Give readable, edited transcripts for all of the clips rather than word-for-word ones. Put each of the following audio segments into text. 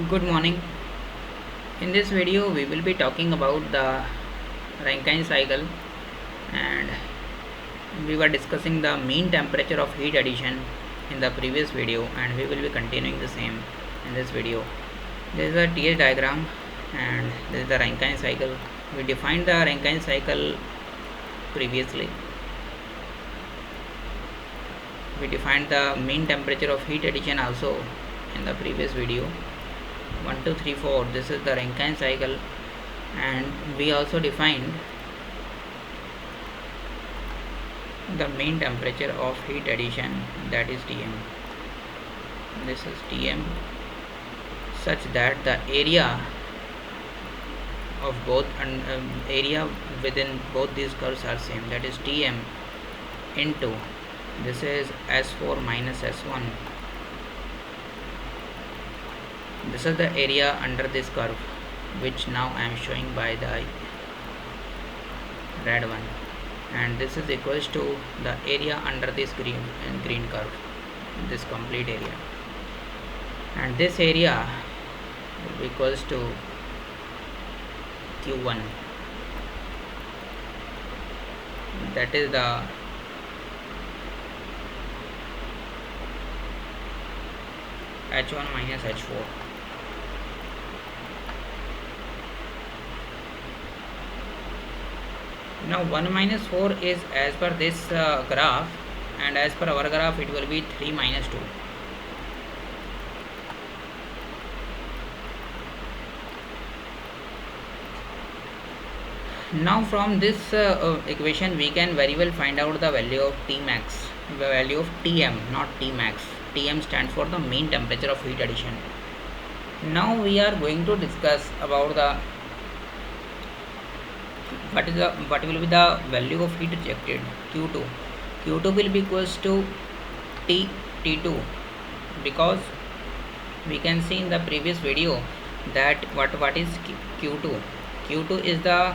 Good morning. In this video, we will be talking about the Rankine cycle, and we were discussing the mean temperature of heat addition in the previous video, and we will be continuing the same in this video. This is a TH diagram, and this is the Rankine cycle. We defined the Rankine cycle previously. We defined the mean temperature of heat addition also in the previous video. 1 2 3 4, this is the Rankine cycle, and we also defined the mean temperature of heat addition, that is Tm. This is Tm, such that the area of both area within both these curves are same, that is Tm into this is S4 minus S1. This is the area under this curve, which now I am showing by the red one, and this is equals to the area under this green curve, this complete area, and this area will be equals to Q1, that is the H1 minus H4. Now 1 minus 4 is as per this graph, and as per our graph it will be 3 minus 2. Now from this equation we can very well find out the value of T max, the value of Tm, not T max. Tm stands for the mean temperature of heat addition. Now we are going to discuss about the what will be the value of heat rejected, Q2. Q2 will be equals to T2, because we can see in the previous video that what is Q2. Q2 is the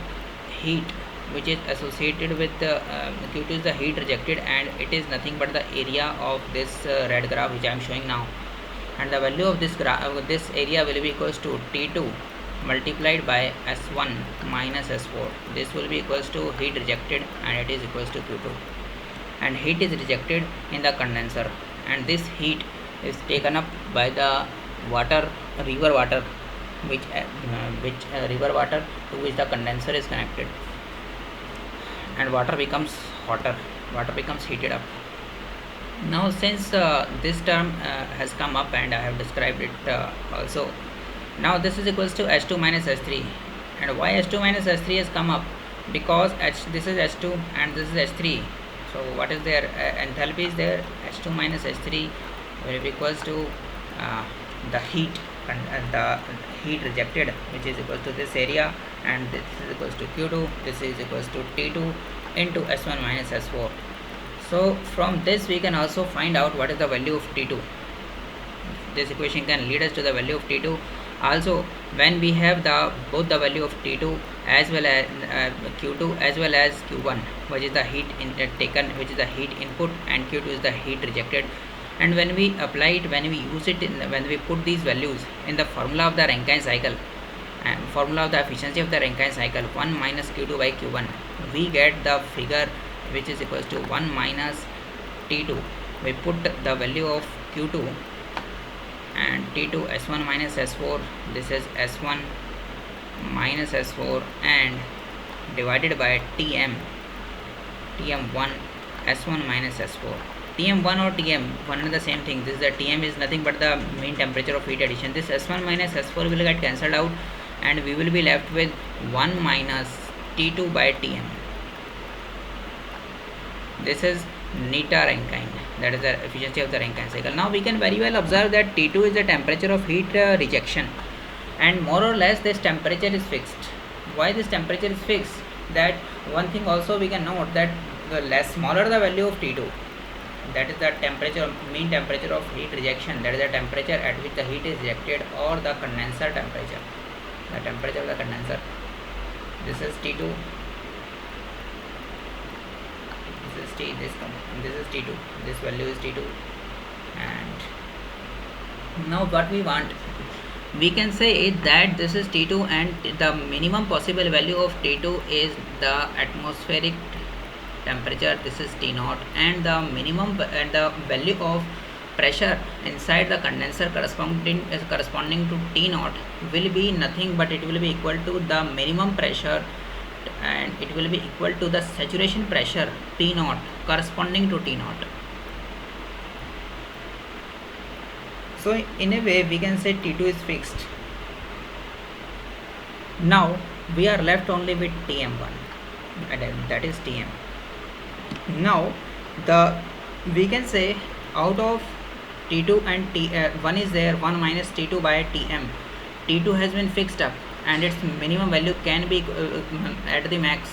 heat which is associated with Q2 is the heat rejected, and it is nothing but the area of this red graph which I am showing now, and the value of this this area will be equals to T2 multiplied by S1 minus S4. This will be equals to heat rejected, and it is equals to Q2, and heat is rejected in the condenser, and this heat is taken up by the water, river water, which river water to which the condenser is connected, and water becomes hotter, water becomes heated up. Now since this term has come up and I have described it also, now this is equals to H2 minus H3, and why H2 minus H3 has come up? Because this is H2 and this is H3, so what is there? Enthalpy is there. H2 minus H3 will be equals to the heat and the heat rejected, which is equals to this area, and this is equals to Q2, this is equals to T2 into S1 minus S4. So from this we can also find out what is the value of T2. This equation can lead us to the value of T2. Also, when we have the both the value of T2 as well as Q2 as well as Q1, which is the heat taken, which is the heat input, and Q2 is the heat rejected, and when we apply it, when we use it when we put these values in the formula of the Rankine cycle and formula of the efficiency of the Rankine cycle, 1 minus Q2 by Q1, we get the figure which is equals to 1 minus T2. We put the value of Q2 and T2 S1 minus S4, this is S1 minus S4, and divided by Tm, Tm1 S1 minus S4. Tm1 or Tm1 are the same thing. This is the Tm is nothing but the mean temperature of heat addition. This S1 minus S4 will get cancelled out, and we will be left with 1 minus T2 by Tm. This is neta Rankine, that is the efficiency of the Rankine cycle. Now we can very well observe that T2 is the temperature of heat rejection, and more or less this temperature is fixed. Why this temperature is fixed? That one thing also we can note, that the smaller the value of T2, that is the temperature, mean temperature of heat rejection, that is the temperature at which the heat is rejected, or the condenser temperature, the temperature of the condenser. This is T2, this is T2, this value is T2, and now what we want, we can say that this is T2 and the minimum possible value of T2 is the atmospheric temperature, this is T naught, and the minimum and the value of pressure inside the condenser corresponding to T naught will be nothing but it will be equal to the minimum pressure, and it will be equal to the saturation pressure P naught corresponding to T naught. So in a way we can say T2 is fixed. Now we are left only with Tm1, that is Tm. Now the we can say out of T2 and T1 is there, 1 minus T2 by Tm. T2 has been fixed up and its minimum value can be at the max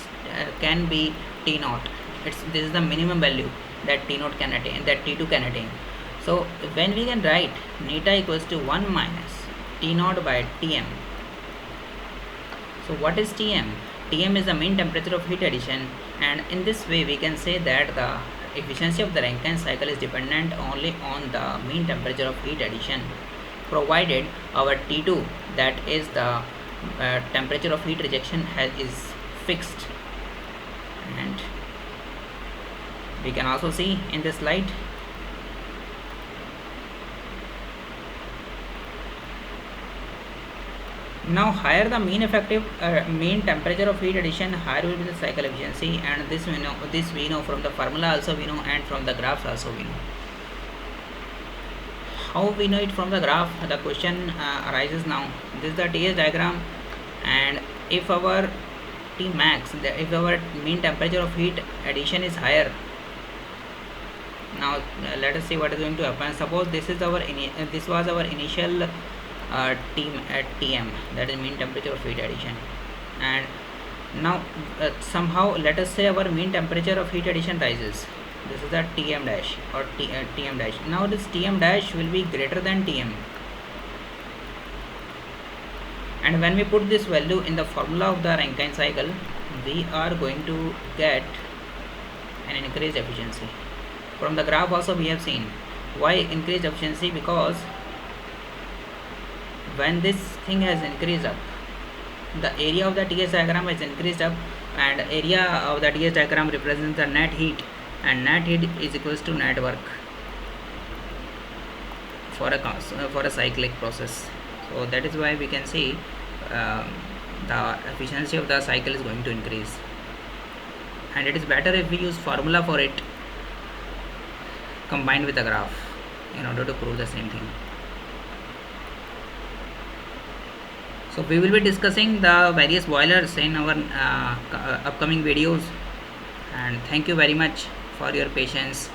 can be T naught. This is the minimum value that T naught can attain, that T2 can attain. So when we can write neta equals to 1 minus T naught by Tm. So what is Tm? Tm is the mean temperature of heat addition, and in this way we can say that the efficiency of the Rankine cycle is dependent only on the mean temperature of heat addition, provided our T2, that is the temperature of heat rejection, is fixed. And we can also see in this slide now higher the mean effective mean temperature of heat addition, higher will be the cycle efficiency, and this we know from the formula also we know, and from the graphs also we know. How we know it from the graph? The question arises now. This is the TS diagram, and if our T max, if our mean temperature of heat addition is higher, now let us see what is going to happen. Suppose this is our this was our initial Tm, that is mean temperature of heat addition, and now somehow let us say our mean temperature of heat addition rises. This is the Tm dash or Tm dash. Now this Tm dash will be greater than Tm, and when we put this value in the formula of the Rankine cycle, we are going to get an increased efficiency. From the graph also we have seen why increased efficiency, because when this thing has increased up, the area of the TS diagram has increased up, and area of the TS diagram represents the net heat, and net heat is equals to net work for a cyclic process. So that is why we can see the efficiency of the cycle is going to increase, and it is better if we use formula for it combined with the graph in order to prove the same thing. So we will be discussing the various boilers in our upcoming videos, and thank you very much for your patience.